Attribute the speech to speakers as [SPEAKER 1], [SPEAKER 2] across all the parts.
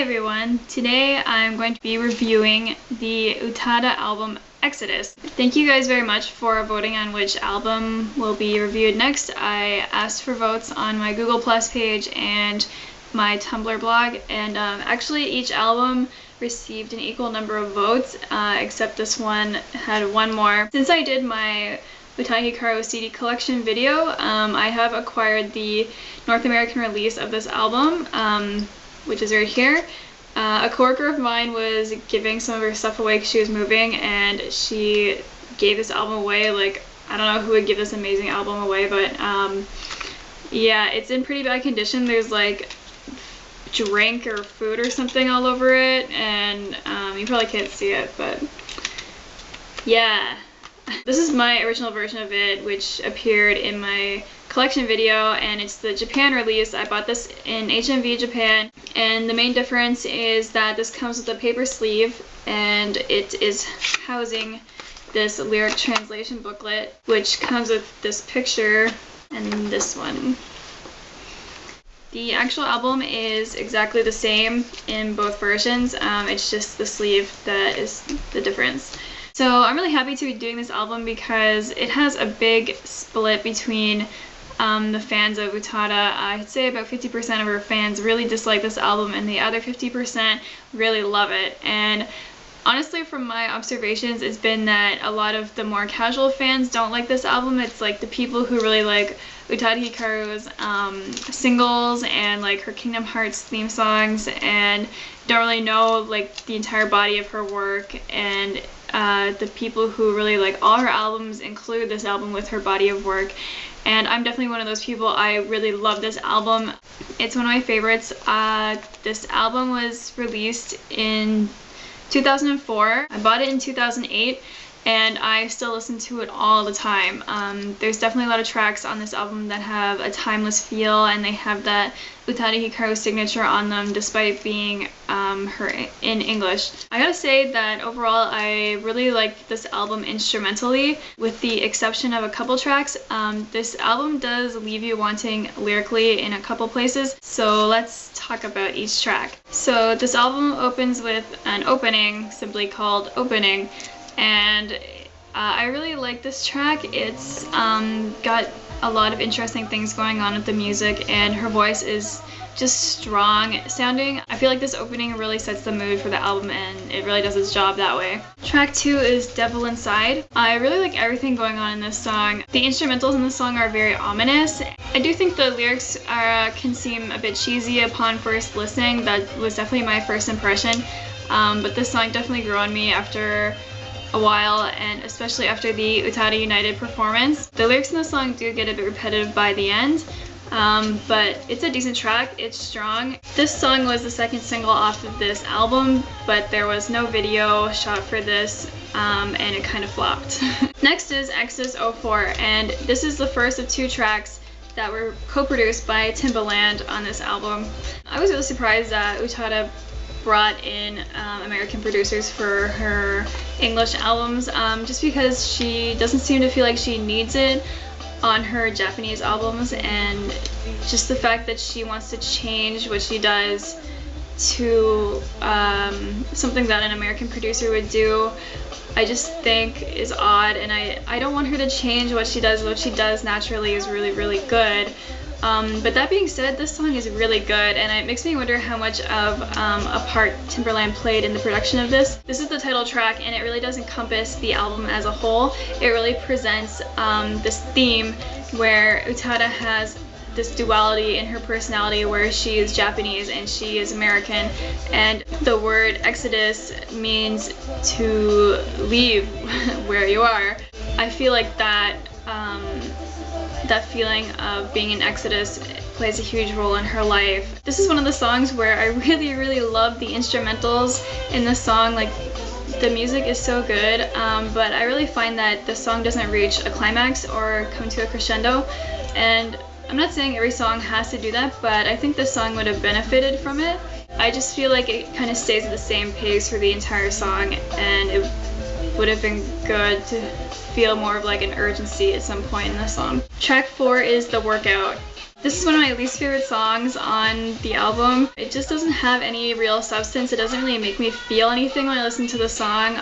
[SPEAKER 1] Hi everyone! Today I'm going to be reviewing the Utada album Exodus. Thank you guys very much for voting on which album will be reviewed next. I asked for votes on my Google Plus page and my Tumblr blog, and actually each album received an equal number of votes, except this one had one more. Since I did my Utada Hikaru CD collection video, I have acquired the North American release of this album, which is right here. A coworker of mine was giving some of her stuff away because she was moving, and she gave this album away. Like, I don't know who would give this amazing album away, but yeah, it's in pretty bad condition. There's like drink or food or something all over it, and you probably can't see it, but yeah. This is my original version of it, which appeared in my collection video, and it's the Japan release. I bought this in HMV Japan, and the main difference is that this comes with a paper sleeve, and it is housing this lyric translation booklet, which comes with this picture and this one. The actual album is exactly the same in both versions. It's just the sleeve that is the difference. So I'm really happy to be doing this album because it has a big split between the fans of Utada. I'd say about 50% of her fans really dislike this album, and the other 50% really love it. And honestly, from my observations, it's been that a lot of the more casual fans don't like this album. It's like the people who really like Utada Hikaru's singles and like her Kingdom Hearts theme songs, and don't really know like the entire body of her work, and the people who really like all her albums include this album with her body of work. And I'm definitely one of those people. I really love this album. It's one of my favorites. This album was released in 2004. I bought it in 2008, and I still listen to it all the time. There's definitely a lot of tracks on this album that have a timeless feel, and they have that Utada Hikaru signature on them despite being her in English. I gotta say that overall I really like this album instrumentally, with the exception of a couple tracks. This album does leave you wanting lyrically in a couple places, so let's talk about each track. So this album opens with an opening simply called Opening, and I really like this track. It's got a lot of interesting things going on with the music, and her voice is just strong sounding. I feel like this opening really sets the mood for the album, and it really does its job that way. Track 2 is Devil Inside. I really like everything going on in this song. The instrumentals in this song are very ominous. I do think the lyrics can seem a bit cheesy upon first listening. That was definitely my first impression, but this song definitely grew on me after a while, and especially after the Utada United performance. The lyrics in the song do get a bit repetitive by the end, but it's a decent track. It's strong. This song was the second single off of this album, but there was no video shot for this, and it kind of flopped. Next is Exodus 04, and this is the first of two tracks that were co-produced by Timbaland on this album. I was really surprised that Utada brought in American producers for her English albums, just because she doesn't seem to feel like she needs it on her Japanese albums, and just the fact that she wants to change what she does to something that an American producer would do, I just think is odd, and I don't want her to change what she does. What she does naturally is really, really good. But that being said, this song is really good, and it makes me wonder how much of a part Timbaland played in the production of this. This is the title track, and it really does encompass the album as a whole. It really presents this theme where Utada has this duality in her personality, where she is Japanese and she is American, and the word Exodus means to leave where you are. I feel like that that feeling of being in Exodus plays a huge role in her life. This is one of the songs where I really, really love the instrumentals in the song. Like, the music is so good, but I really find that the song doesn't reach a climax or come to a crescendo, and I'm not saying every song has to do that, but I think this song would have benefited from it. I just feel like it kind of stays at the same pace for the entire song, and it would have been good to feel more of like an urgency at some point in the song. Track 4 is The Workout. This is one of my least favorite songs on the album. It just doesn't have any real substance. It doesn't really make me feel anything when I listen to the song.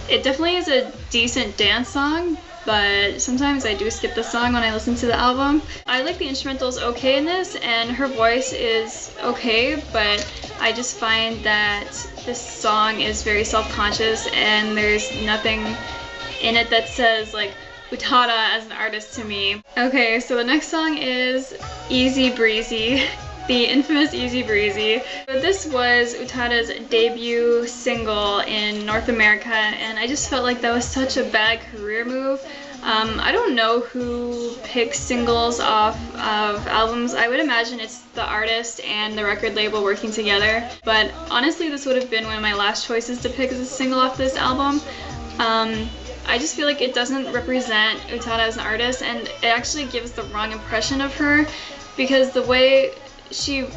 [SPEAKER 1] It definitely is a decent dance song, but sometimes I do skip the song when I listen to the album. I like the instrumentals okay in this, and her voice is okay, but I just find that this song is very self-conscious and there's nothing in it that says like Utada as an artist to me. Okay, so the next song is Easy Breezy. The infamous Easy Breezy. This was Utada's debut single in North America, and I just felt like that was such a bad career move. I don't know who picks singles off of albums. I would imagine it's the artist and the record label working together, but honestly this would have been one of my last choices to pick as a single off this album. I just feel like it doesn't represent Utada as an artist, and it actually gives the wrong impression of her, because the way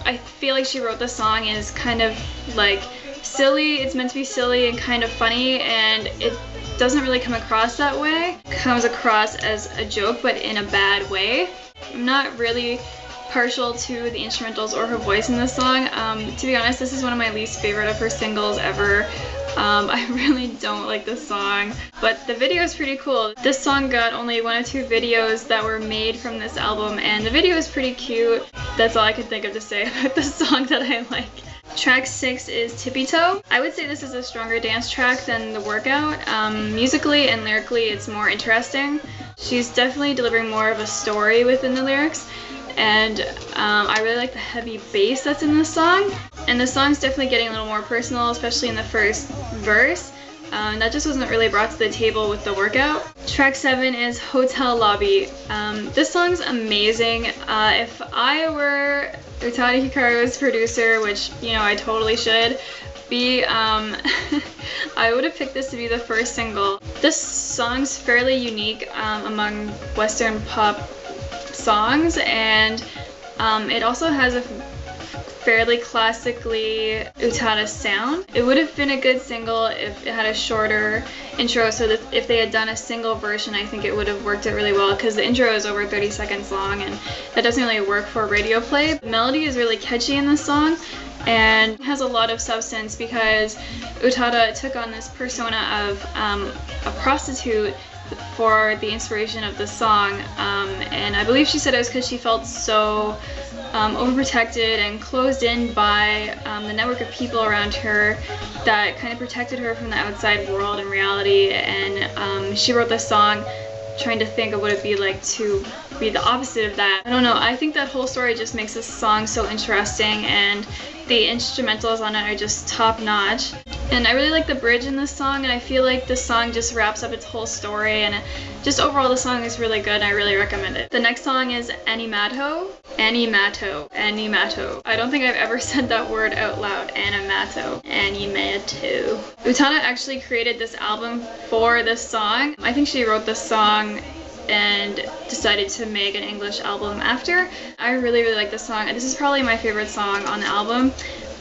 [SPEAKER 1] I feel like she wrote the song is kind of like silly. It's meant to be silly and kind of funny, and it doesn't really come across that way. It comes across as a joke, but in a bad way. I'm not really partial to the instrumentals or her voice in this song. To be honest, this is one of my least favorite of her singles ever. I really don't like this song, but the video is pretty cool. This song got only 1 or 2 videos that were made from this album, and the video is pretty cute. That's all I can think of to say about this song that I like. Track 6 is Tippy-Toe. I would say this is a stronger dance track than The Workout. Musically and lyrically it's more interesting. She's definitely delivering more of a story within the lyrics, and I really like the heavy bass that's in this song. And the song's definitely getting a little more personal, especially in the first verse. That just wasn't really brought to the table with The Workout. Track 7 is Hotel Lobby. This song's amazing. If I were Utada Hikaru's producer, which, you know, I totally should be, I would have picked this to be the first single. This song's fairly unique among Western pop songs, and it also has a fairly classically Utada sound. It would have been a good single if it had a shorter intro, so that if they had done a single version, I think it would have worked out really well, because the intro is over 30 seconds long and that doesn't really work for radio play. The melody is really catchy in this song and has a lot of substance, because Utada took on this persona of a prostitute for the inspiration of the song, and I believe she said it was because she felt so overprotected and closed in by the network of people around her that kind of protected her from the outside world and reality, and she wrote this song trying to think of what it'd be like to be the opposite of that. I don't know, I think that whole story just makes this song so interesting, and the instrumentals on it are just top notch. And I really like the bridge in this song, and I feel like this song just wraps up its whole story, and just overall the song is really good and I really recommend it. The next song is Animato. Animato. Animato. I don't think I've ever said that word out loud. Animato. Animato. Utada actually created this album for this song. I think she wrote this song and decided to make an English album after. I really, really like this song. This is probably my favorite song on the album.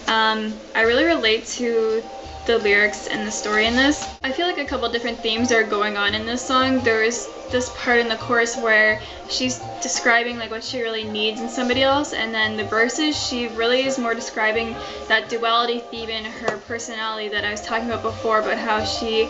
[SPEAKER 1] I really relate to the lyrics and the story in this. I feel like a couple different themes are going on in this song. There's this part in the chorus where she's describing like what she really needs in somebody else, and then the verses she really is more describing that duality theme in her personality that I was talking about before, about how she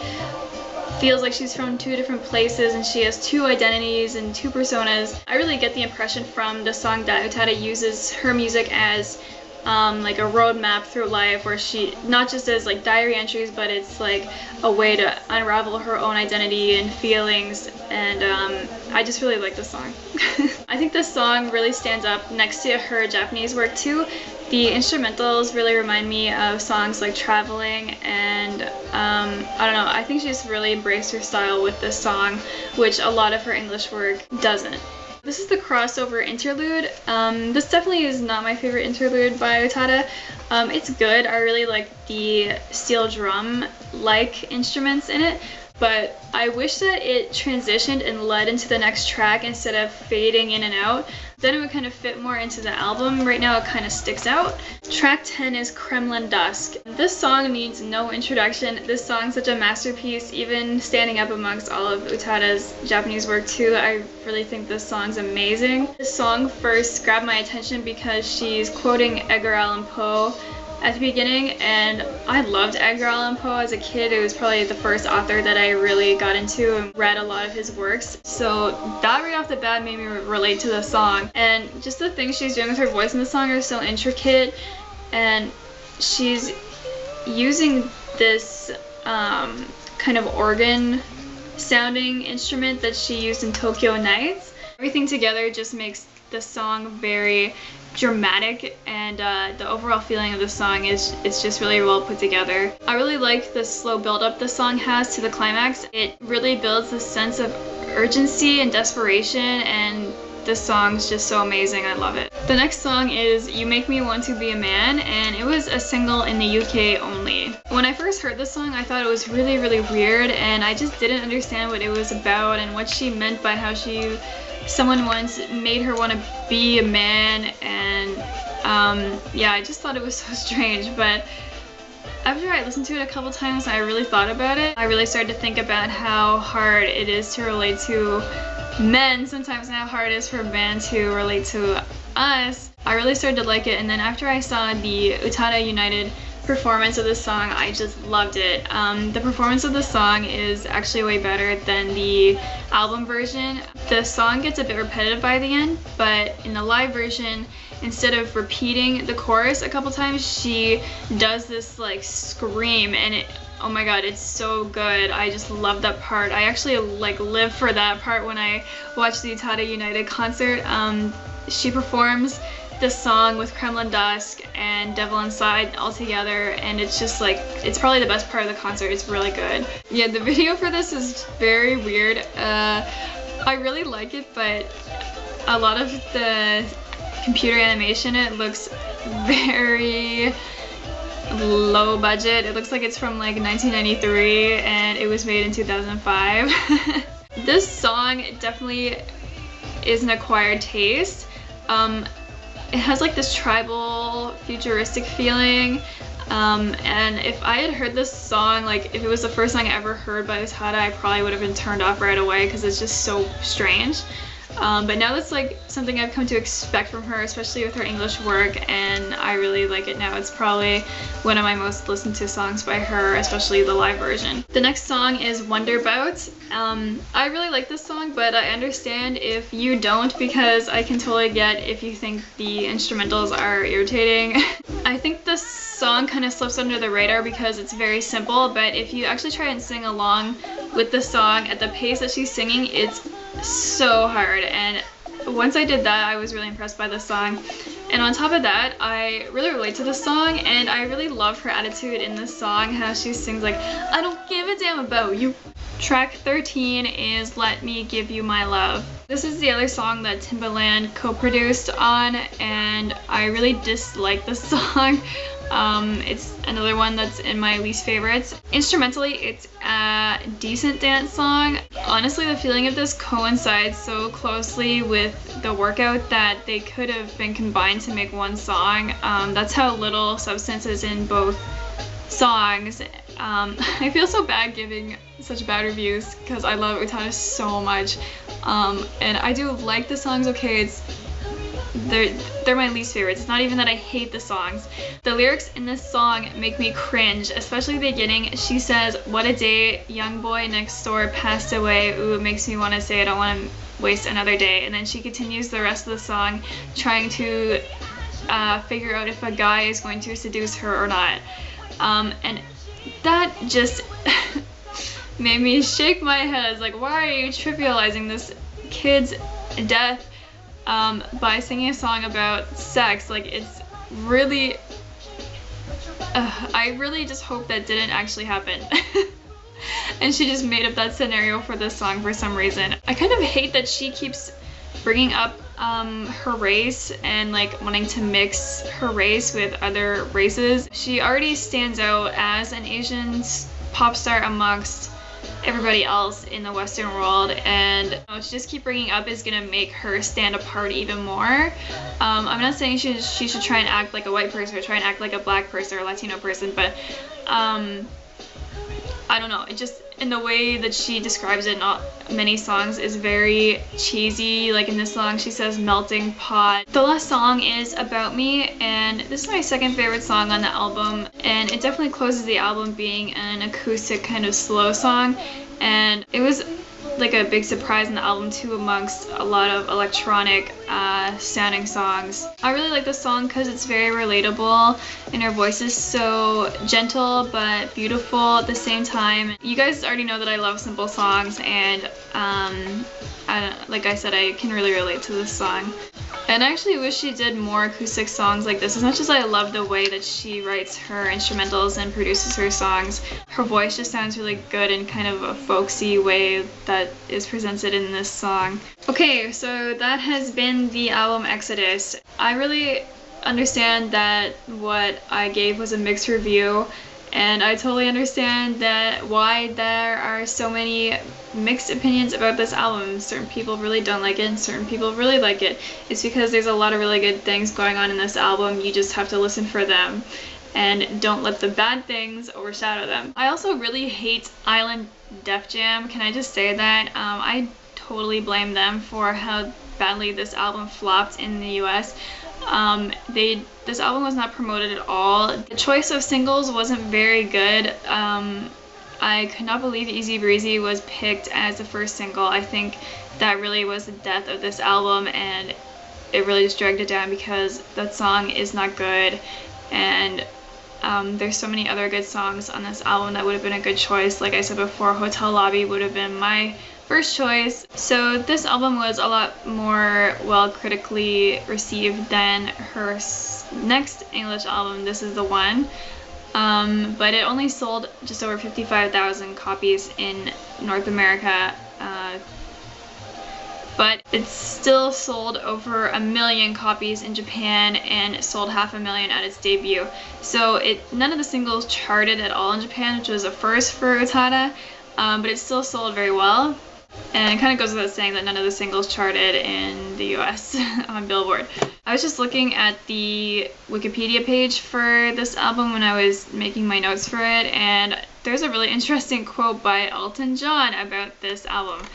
[SPEAKER 1] feels like she's from 2 different places and she has 2 identities and 2 personas. I really get the impression from the song that Utada uses her music as like a roadmap through life, where she not just as like diary entries, but it's like a way to unravel her own identity and feelings, and I just really like this song. I think this song really stands up next to her Japanese work too. The instrumentals really remind me of songs like Traveling, and I don't know, I think she just really embraced her style with this song, which a lot of her English work doesn't. This is the crossover interlude. This definitely is not my favorite interlude by Utada. It's good. I really like the steel drum-like instruments in it, but I wish that it transitioned and led into the next track instead of fading in and out. Then it would kind of fit more into the album. Right now it kind of sticks out. Track 10 is Kremlin Dusk. This song needs no introduction. This song's such a masterpiece, even standing up amongst all of Utada's Japanese work too. I really think this song's amazing. This song first grabbed my attention because she's quoting Edgar Allan Poe at the beginning, and I loved Edgar Allan Poe as a kid. It was probably the first author that I really got into and read a lot of his works. So that right off the bat made me relate to the song. And just the things she's doing with her voice in the song are so intricate, and she's using this kind of organ sounding instrument that she used in Tokyo Nights. Everything together just makes the song very dramatic, and the overall feeling of the song is it's just really well put together. I really like the slow build up the song has to the climax. It really builds a sense of urgency and desperation, and this song's just so amazing. I love it. The next song is You Make Me Want to Be a Man, and it was a single in the UK only. When I first heard this song, I thought it was really weird, and I just didn't understand what it was about and what she meant by how someone once made her want to be a man, and yeah, I just thought it was so strange. But after I listened to it a couple times, I really thought about it. I really started to think about how hard it is to relate to men sometimes, and how hard it is for men to relate to us. I really started to like it, and then after I saw the Utada United performance of this song, I just loved it. The performance of the song is actually way better than the album version. The song gets a bit repetitive by the end, but in the live version, instead of repeating the chorus a couple times, she does this like scream, and oh my god, it's so good. I just love that part. I actually like live for that part when I watch the Utada United concert. She performs this song with Kremlin Dusk and Devil Inside all together, and it's just like, it's probably the best part of the concert. It's really good. Yeah, the video for this is very weird. I really like it, but a lot of the computer animation, it looks very low budget. It looks like it's from like 1993 and it was made in 2005. This song definitely is an acquired taste. It has like this tribal, futuristic feeling, and if I had heard this song, like if it was the first song I ever heard by Utada, I probably would have been turned off right away because it's just so strange. But now that's like something I've come to expect from her, especially with her English work, and I really like it now. It's probably one of my most listened to songs by her, especially the live version. The next song is Wonderbout. I really like this song, but I understand if you don't, because I can totally get if you think the instrumentals are irritating. I think this song kind of slips under the radar because it's very simple, but if you actually try and sing along with the song at the pace that she's singing, it's so hard, and once I did that, I was really impressed by this song. And on top of that, I really relate to this song, and I really love her attitude in this song, how she sings like, I don't give a damn about you. Track 13 is Let Me Give You My Love. This is the other song that Timbaland co-produced on, and I really dislike this song. It's another one that's in my least favorites. Instrumentally, it's a decent dance song. Honestly, the feeling of this coincides so closely with the workout that they could have been combined to make one song. That's how little substance is in both songs. I feel so bad giving such bad reviews because I love Utada so much. And I do like the songs, okay, they're my least favorites. It's not even that I hate the songs. The lyrics in this song make me cringe, especially the beginning. She says, what a day, young boy next door passed away. Ooh, it makes me want to say I don't want to waste another day. And then she continues the rest of the song trying to figure out if a guy is going to seduce her or not. And that just made me shake my head. I was like, why are you trivializing this kid's death by singing a song about sex? Like, it's really I really just hope that didn't actually happen. And she just made up that scenario for this song for some reason. I kind of hate that she keeps bringing up her race and like wanting to mix her race with other races. She already stands out as an Asian pop star amongst everybody else in the Western world, and to just keep bringing up is gonna make her stand apart even more. I'm not saying she should try and act like a white person or try and act like a black person or a Latino person, but I don't know, it just, in the way that she describes it in many songs, is very cheesy. Like in this song she says melting pot. The last song is About Me, and this is my second favorite song on the album, and it definitely closes the album being an acoustic kind of slow song, and it was like a big surprise in the album too, amongst a lot of electronic sounding songs. I really like this song because it's very relatable and her voice is so gentle but beautiful at the same time. You guys already know that I love simple songs, and like I said, I can really relate to this song. And I actually wish she did more acoustic songs like this. As much as I love the way that she writes her instrumentals and produces her songs, her voice just sounds really good in kind of a folksy way that is presented in this song. Okay, so that has been the album Exodus. I really understand that what I gave was a mixed review, and I totally understand that why there are so many mixed opinions about this album. Certain people really don't like it and certain people really like it. It's because there's a lot of really good things going on in this album. You just have to listen for them and don't let the bad things overshadow them. I also really hate Island Def Jam. Can I just say that? I totally blame them for how badly this album flopped in the US. This album was not promoted at all. The choice of singles wasn't very good. I could not believe Easy Breezy was picked as the first single. I think that really was the death of this album, and it really just dragged it down because that song is not good, and there's so many other good songs on this album that would have been a good choice. Like I said before, Hotel Lobby would have been my first choice. So this album was a lot more well critically received than her next English album, This Is the One, but it only sold just over 55,000 copies in North America, but it still sold over 1 million copies in Japan and sold 500,000 at its debut. So none of the singles charted at all in Japan, which was a first for Utada, but it still sold very well. And it kind of goes without saying that none of the singles charted in the US on Billboard. I was just looking at the Wikipedia page for this album when I was making my notes for it, and there's a really interesting quote by Elton John about this album.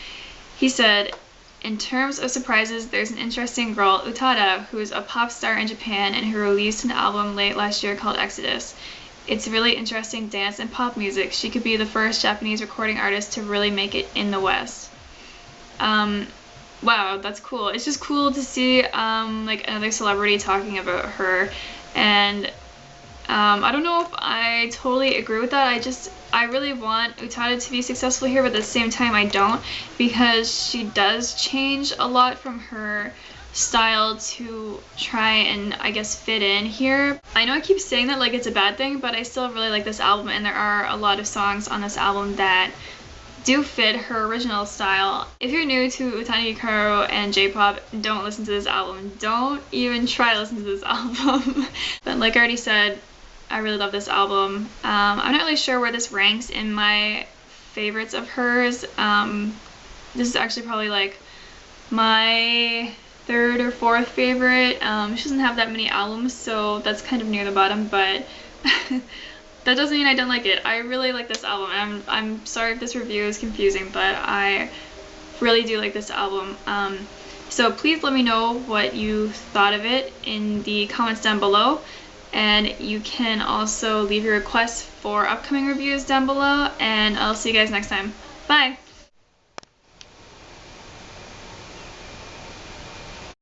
[SPEAKER 1] He said, "In terms of surprises, there's an interesting girl, Utada, who is a pop star in Japan and who released an album late last year called Exodus. It's really interesting dance and pop music. She could be the first Japanese recording artist to really make it in the West." Wow, that's cool. It's just cool to see like another celebrity talking about her, and I don't know if I totally agree with that. I really want Utada to be successful here, but at the same time I don't, because she does change a lot from her style to try and, I guess, fit in here. I know I keep saying that like it's a bad thing, but I still really like this album, and there are a lot of songs on this album that do fit her original style. If you're new to宇多田ヒカルand J-pop, don't listen to this album. Don't even try to listen to this album. But like I already said, I really love this album. I'm not really sure where this ranks in my favorites of hers. This is actually probably like my third or fourth favorite. She doesn't have that many albums, so that's kind of near the bottom, but that doesn't mean I don't like it. I really like this album. I'm sorry if this review is confusing, but I really do like this album. So please let me know what you thought of it in the comments down below, and you can also leave your requests for upcoming reviews down below, and I'll see you guys next time. Bye!